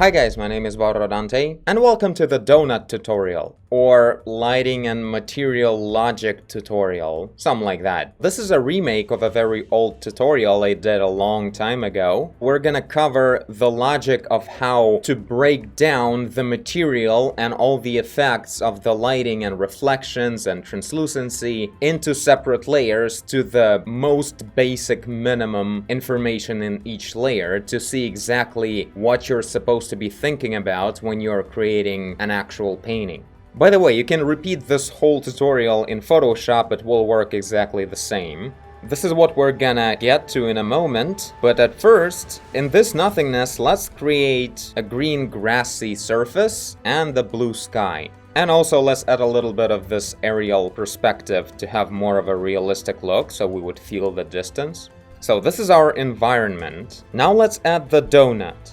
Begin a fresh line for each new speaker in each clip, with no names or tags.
Hi guys, my name is Dante, and welcome to the Doughnut tutorial, or lighting and material logic tutorial, something like that. This is a remake of a very old tutorial I did a long time ago. We're gonna cover the logic of how to break down the material and all the effects of the lighting and reflections and translucency into separate layers to the most basic minimum information in each layer to see exactly what you're supposed to be thinking about when you're creating an actual painting. By the way, you can repeat this whole tutorial in Photoshop, it will work exactly the same. This is what we're gonna get to in a moment, but at first, in this nothingness, let's create a green grassy surface and the blue sky. And also let's add a little bit of this aerial perspective to have more of a realistic look, so we would feel the distance. So this is our environment. Now let's add the donut.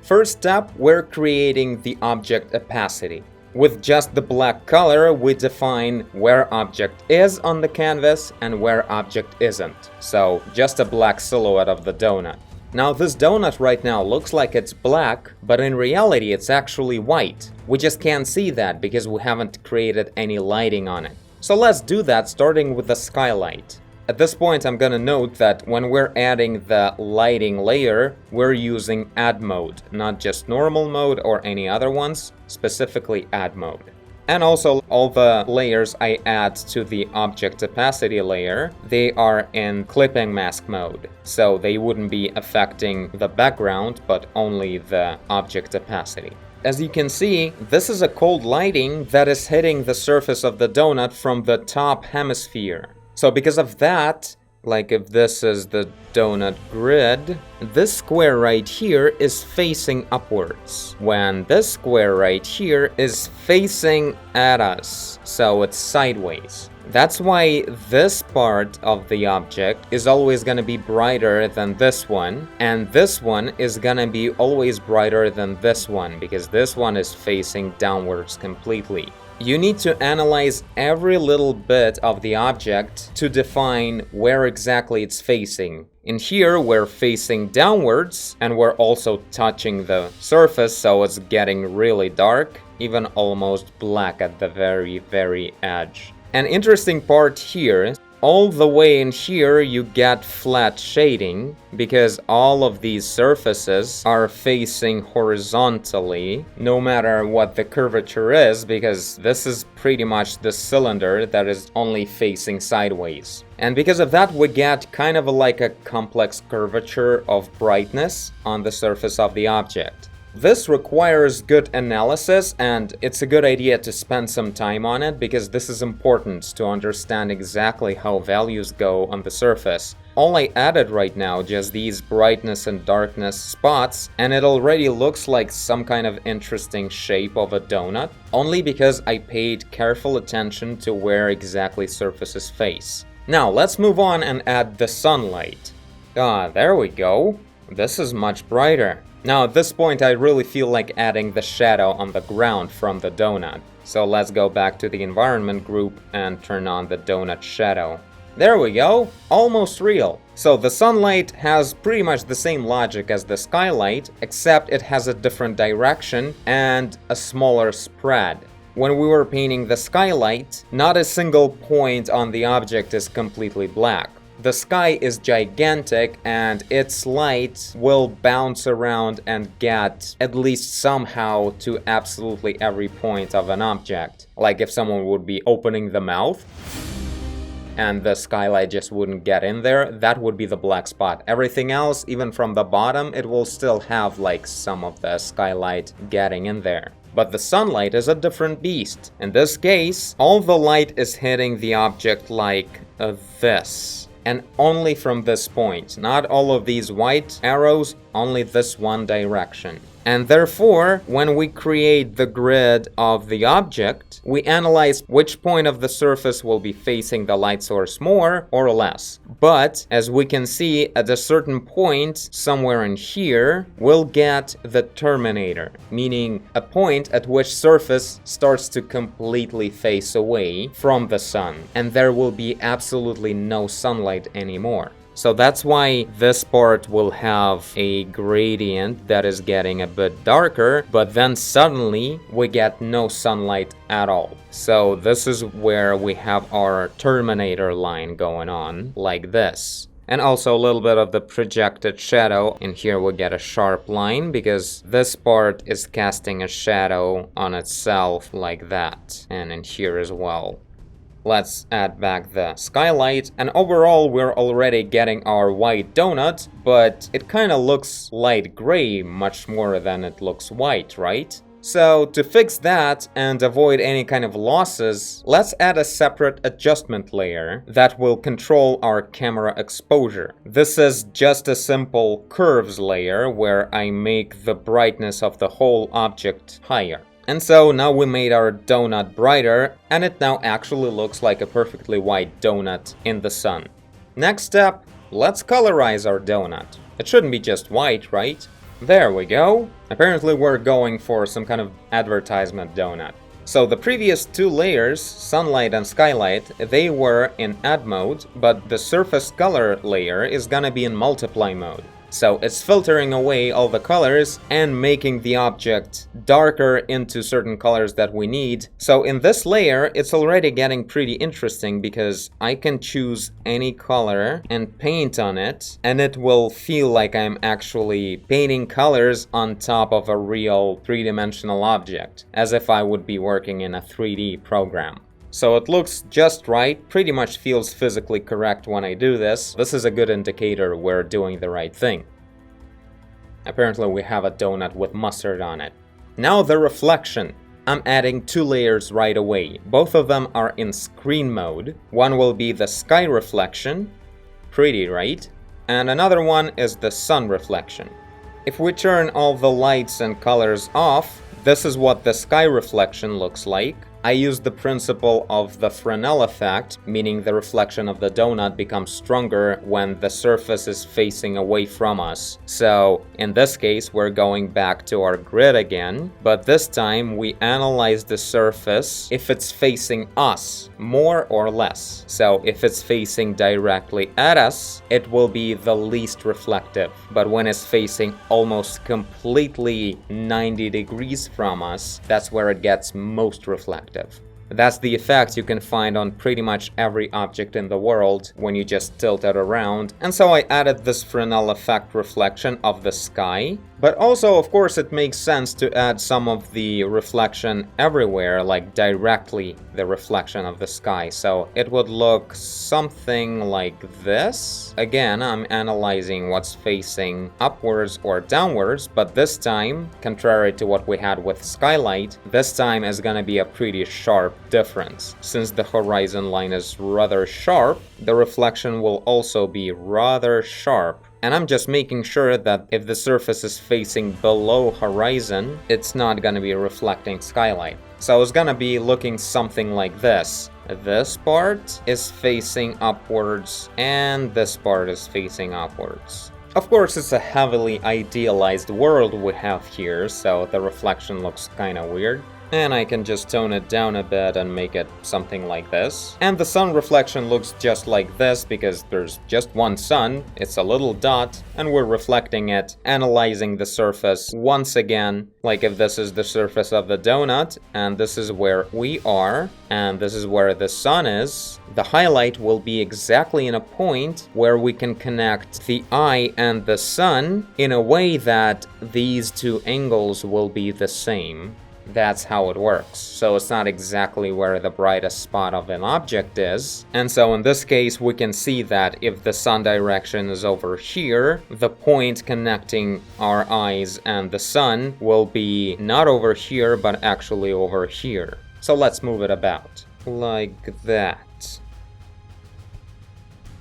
First step, we're creating the object opacity. With just the black color, we define where object is on the canvas and where object isn't. So just a black silhouette of the donut. Now this donut right now looks like it's black, but in reality it's actually white. We just can't see that because we haven't created any lighting on it. So let's do that starting with the skylight. At this point, I'm gonna note that when we're adding the lighting layer, we're using add mode, not just normal mode or any other ones, specifically add mode. And also, all the layers I add to the object opacity layer, they are in clipping mask mode, so they wouldn't be affecting the background, but only the object opacity. As you can see, this is a cold lighting that is hitting the surface of the donut from the top hemisphere. So because of that, like if this is the donut grid, this square right here is facing upwards, when this square right here is facing at us, so it's sideways. That's why this part of the object is always going to be brighter than this one, and this one is going to be always brighter than this one, because this one is facing downwards completely. You need to analyze every little bit of the object to define where exactly it's facing. In here, we're facing downwards, and we're also touching the surface, so it's getting really dark, even almost black at the very edge. An interesting part here, all the way in here you get flat shading, because all of these surfaces are facing horizontally, no matter what the curvature is, because this is pretty much the cylinder that is only facing sideways. And because of that, we get kind of like a complex curvature of brightness on the surface of the object. This requires good analysis, and it's a good idea to spend some time on it because this is important to understand exactly how values go on the surface. All I added right now, just these brightness and darkness spots, and it already looks like some kind of interesting shape of a donut, only because I paid careful attention to where exactly surfaces face. Now let's move on and add the sunlight. There we go. This is much brighter. Now at this point I really feel like adding the shadow on the ground from the donut. So let's go back to the environment group and turn on the donut shadow. There we go, almost real. So the sunlight has pretty much the same logic as the skylight, except it has a different direction and a smaller spread. When we were painting the skylight, not a single point on the object is completely black. The sky is gigantic and its light will bounce around and get at least somehow to absolutely every point of an object. Like if someone would be opening the mouth and the skylight just wouldn't get in there, that would be the black spot. Everything else, even from the bottom, it will still have like some of the skylight getting in there. But the sunlight is a different beast. In this case, all the light is hitting the object like this. And only from this point, not all of these white arrows, only this one direction. And therefore, when we create the grid of the object, we analyze which point of the surface will be facing the light source more or less. But, as we can see, at a certain point, somewhere in here, we'll get the terminator, meaning a point at which surface starts to completely face away from the sun, and there will be absolutely no sunlight anymore. So that's why this part will have a gradient that is getting a bit darker, but then suddenly we get no sunlight at all. So this is where we have our Terminator line going on, like this. And also a little bit of the projected shadow. In here we get a sharp line because this part is casting a shadow on itself like that. And in here as well. Let's add back the skylight, and overall we're already getting our white donut, but it kinda looks light gray much more than it looks white, right? So to fix that and avoid any kind of losses, let's add a separate adjustment layer that will control our camera exposure. This is just a simple curves layer where I make the brightness of the whole object higher. And so now we made our donut brighter, and it now actually looks like a perfectly white donut in the sun. Next step, let's colorize our donut. It shouldn't be just white, right? There we go. Apparently we're going for some kind of advertisement donut. So the previous two layers, sunlight and skylight, they were in add mode, but the surface color layer is gonna be in multiply mode. So it's filtering away all the colors and making the object darker into certain colors that we need. So in this layer, it's already getting pretty interesting because I can choose any color and paint on it, and it will feel like I'm actually painting colors on top of a real three-dimensional object, as if I would be working in a 3D program. So it looks just right, pretty much feels physically correct when I do this. This is a good indicator we're doing the right thing. Apparently we have a donut with mustard on it. Now the reflection. I'm adding two layers right away. Both of them are in screen mode. One will be the sky reflection. Pretty, right? And another one is the sun reflection. If we turn all the lights and colors off, this is what the sky reflection looks like. I use the principle of the Fresnel effect, meaning the reflection of the donut becomes stronger when the surface is facing away from us. So in this case, we're going back to our grid again, but this time we analyze the surface if it's facing us, more or less. So if it's facing directly at us, it will be the least reflective. But when it's facing almost completely 90 degrees from us, that's where it gets most reflective. That's the effect you can find on pretty much every object in the world when you just tilt it around. And so I added this Fresnel effect reflection of the sky. But also, of course, it makes sense to add some of the reflection everywhere, like directly the reflection of the sky. So it would look something like this. Again, I'm analyzing what's facing upwards or downwards, but this time, contrary to what we had with Skylight, this time is gonna be a pretty sharp difference. Since the horizon line is rather sharp, the reflection will also be rather sharp. And I'm just making sure that if the surface is facing below horizon, it's not gonna be reflecting skylight. So it's gonna be looking something like this. This part is facing upwards, and this part is facing upwards. Of course, it's a heavily idealized world we have here, so the reflection looks kinda weird. And I can just tone it down a bit and make it something like this. And the sun reflection looks just like this because there's just one sun, it's a little dot, and we're reflecting it, analyzing the surface once again, like if this is the surface of the donut, and this is where we are, and this is where the sun is. The highlight will be exactly in a point where we can connect the eye and the sun in a way that these two angles will be the same. That's how it works. So it's not exactly where the brightest spot of an object is. And so in this case, we can see that if the sun direction is over here, the point connecting our eyes and the sun will be not over here, but actually over here. So let's move it about. Like that.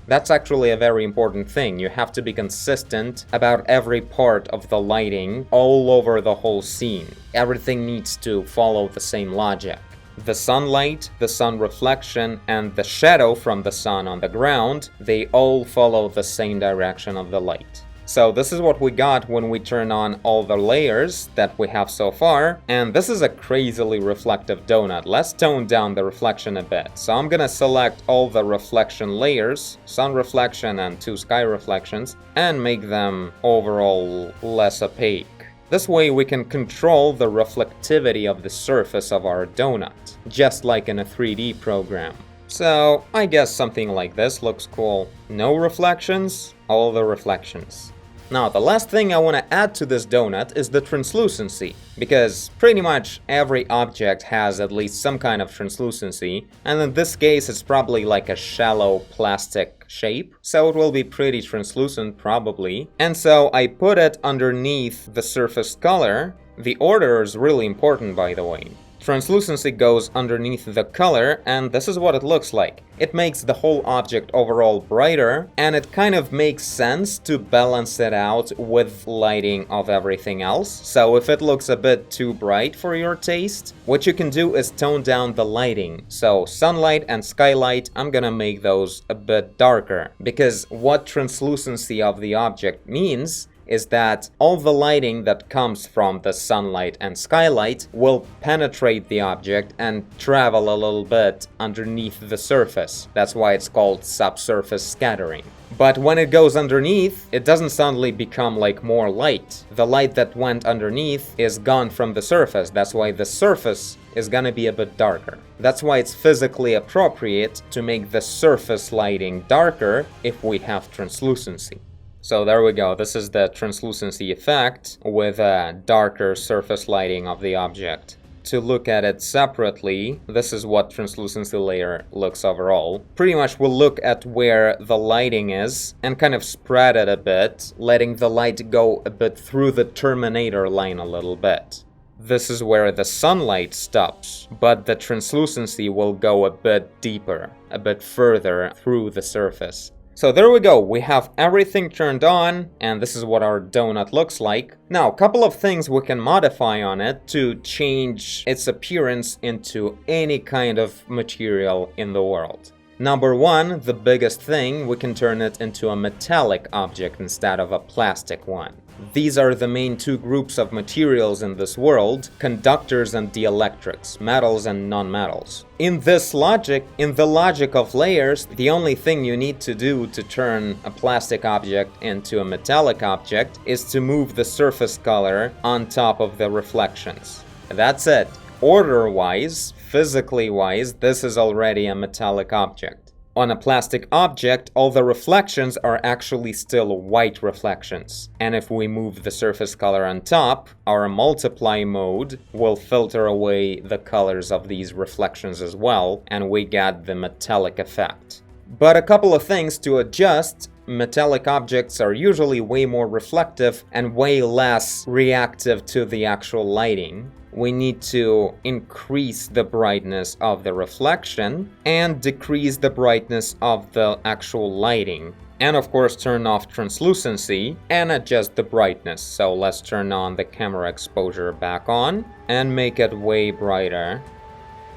That's actually a very important thing. You have to be consistent about every part of the lighting all over the whole scene. Everything needs to follow the same logic. The sunlight, the sun reflection, and the shadow from the sun on the ground, they all follow the same direction of the light. So this is what we got when we turn on all the layers that we have so far, and this is a crazily reflective donut. Let's tone down the reflection a bit. So I'm gonna select all the reflection layers, sun reflection and 2 sky reflections, and make them overall less opaque. This way we can control the reflectivity of the surface of our donut, just like in a 3D program. So I guess something like this looks cool. No reflections, all the reflections. Now, the last thing I want to add to this donut is the translucency, because pretty much every object has at least some kind of translucency, and in this case it's probably like a shallow plastic shape, so it will be pretty translucent probably. And so I put it underneath the surface color. The order is really important, by the way. Translucency goes underneath the color, and this is what it looks like. It makes the whole object overall brighter, and it kind of makes sense to balance it out with lighting of everything else. So if it looks a bit too bright for your taste, what you can do is tone down the lighting. So sunlight and skylight, I'm gonna make those a bit darker, because what translucency of the object means is that all the lighting that comes from the sunlight and skylight will penetrate the object and travel a little bit underneath the surface. That's why it's called subsurface scattering. But when it goes underneath, it doesn't suddenly become like more light. The light that went underneath is gone from the surface. That's why the surface is gonna be a bit darker. That's why it's physically appropriate to make the surface lighting darker if we have translucency. So there we go, this is the translucency effect with a darker surface lighting of the object. To look at it separately, this is what translucency layer looks overall. Pretty much we'll look at where the lighting is and kind of spread it a bit, letting the light go a bit through the terminator line a little bit. This is where the sunlight stops, but the translucency will go a bit deeper, a bit further through the surface. So there we go, we have everything turned on, and this is what our donut looks like. Now, a couple of things we can modify on it to change its appearance into any kind of material in the world. Number one, the biggest thing, we can turn it into a metallic object instead of a plastic one. These are the main 2 groups of materials in this world, conductors and dielectrics, metals and non-metals. In the logic of layers, the only thing you need to do to turn a plastic object into a metallic object is to move the surface color on top of the reflections. That's it. Order-wise, physically-wise, this is already a metallic object. On a plastic object, all the reflections are actually still white reflections. And if we move the surface color on top, our multiply mode will filter away the colors of these reflections as well, and we get the metallic effect. But a couple of things to adjust. Metallic objects are usually way more reflective and way less reactive to the actual lighting. We need to increase the brightness of the reflection and decrease the brightness of the actual lighting. And of course turn off translucency and adjust the brightness. So let's turn on the camera exposure back on and make it way brighter.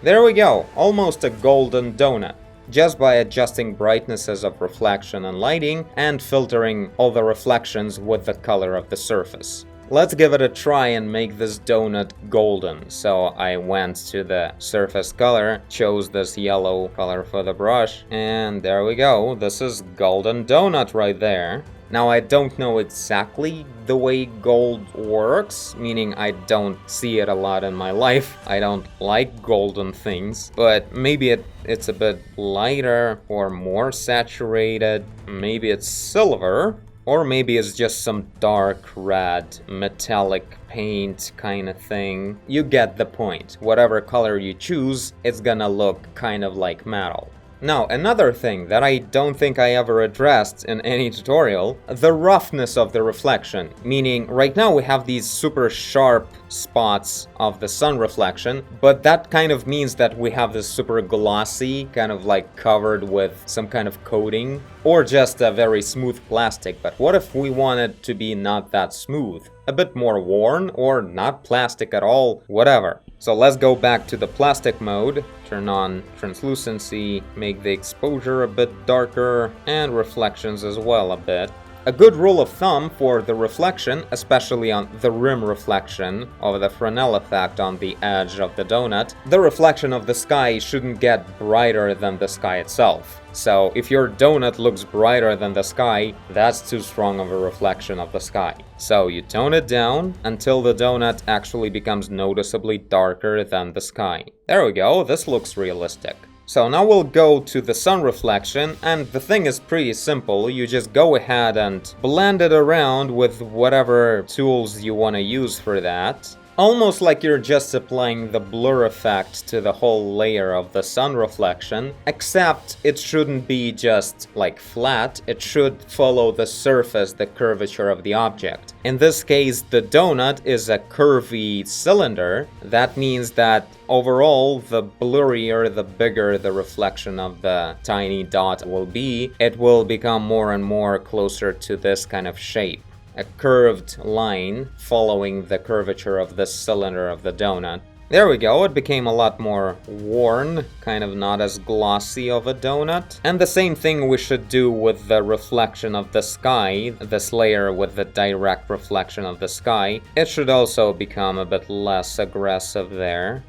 There we go, almost a golden donut. Just by adjusting brightnesses of reflection and lighting and filtering all the reflections with the color of the surface. Let's give it a try and make this donut golden. So I went to the surface color, chose this yellow color for the brush, and there we go. This is golden donut right there. Now I don't know exactly the way gold works, meaning I don't see it a lot in my life. I don't like golden things, but maybe it's a bit lighter or more saturated. Maybe it's silver. Or maybe it's just some dark red metallic paint kind of thing. You get the point. Whatever color you choose, it's gonna look kind of like metal. Now, another thing that I don't think I ever addressed in any tutorial, the roughness of the reflection. Meaning, right now we have these super sharp spots of the sun reflection, but that kind of means that we have this super glossy, kind of like covered with some kind of coating, or just a very smooth plastic. But what if we want it to be not that smooth? A bit more worn, or not plastic at all, whatever. So let's go back to the plastic mode, turn on translucency, make the exposure a bit darker, and reflections as well a bit. A good rule of thumb for the reflection, especially on the rim reflection of the Fresnel effect on the edge of the donut, the reflection of the sky shouldn't get brighter than the sky itself. So if your donut looks brighter than the sky, that's too strong of a reflection of the sky. So you tone it down until the donut actually becomes noticeably darker than the sky. There we go, this looks realistic. So now we'll go to the sun reflection, and the thing is pretty simple. You just go ahead and blend it around with whatever tools you want to use for that. Almost like you're just applying the blur effect to the whole layer of the sun reflection, except it shouldn't be just like flat, it should follow the surface, the curvature of the object. In this case, the donut is a curvy cylinder. That means that overall, the blurrier, the bigger the reflection of the tiny dot will be, it will become more and more closer to this kind of shape. A curved line following the curvature of the cylinder of the donut. There we go, it became a lot more worn, kind of not as glossy of a donut. And the same thing we should do with the reflection of the sky, this layer with the direct reflection of the sky. It should also become a bit less aggressive there.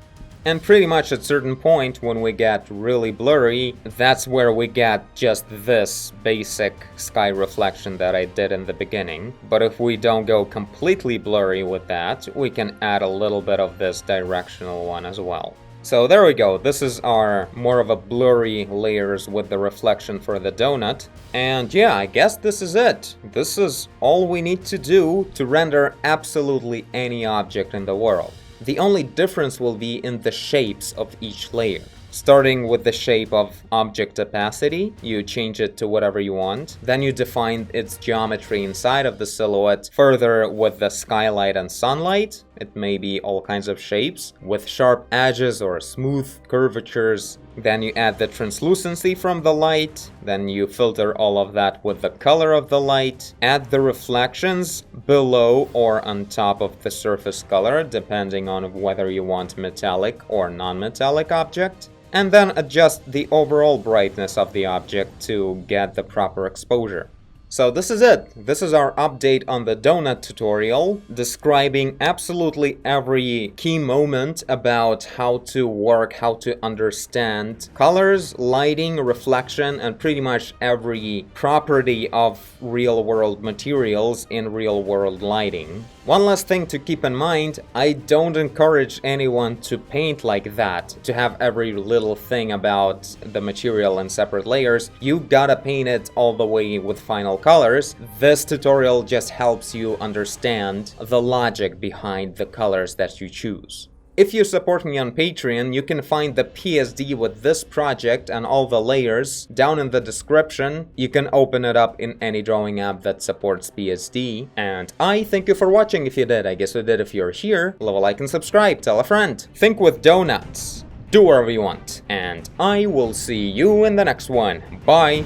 And pretty much at a certain point, when we get really blurry, that's where we get just this basic sky reflection that I did in the beginning. But if we don't go completely blurry with that, we can add a little bit of this directional one as well. So there we go, this is our more of a blurry layers with the reflection for the donut. And yeah, I guess this is it. This is all we need to do to render absolutely any object in the world. The only difference will be in the shapes of each layer. Starting with the shape of object opacity, you change it to whatever you want. Then you define its geometry inside of the silhouette. Further with the skylight and sunlight, it may be all kinds of shapes with sharp edges or smooth curvatures. Then you add the translucency from the light. Then you filter all of that with the color of the light. Add the reflections below or on top of the surface color, depending on whether you want metallic or non-metallic object. And then adjust the overall brightness of the object to get the proper exposure. So this is it. This is our update on the Doughnut tutorial, describing absolutely every key moment about how to work, how to understand colors, lighting, reflection, and pretty much every property of real-world materials in real-world lighting. One last thing to keep in mind, I don't encourage anyone to paint like that, to have every little thing about the material in separate layers. You gotta paint it all the way with final colors. This tutorial just helps you understand the logic behind the colors that you choose. If you support me on Patreon, you can find the PSD with this project and all the layers down in the description. You can open it up in any drawing app that supports PSD. And I thank you for watching if you did. I guess you did if you're here. Leave a like and subscribe. Tell a friend. Think with donuts. Do whatever you want. And I will see you in the next one. Bye.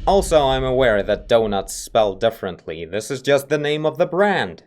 Also, I'm aware that donuts spell differently. This is just the name of the brand.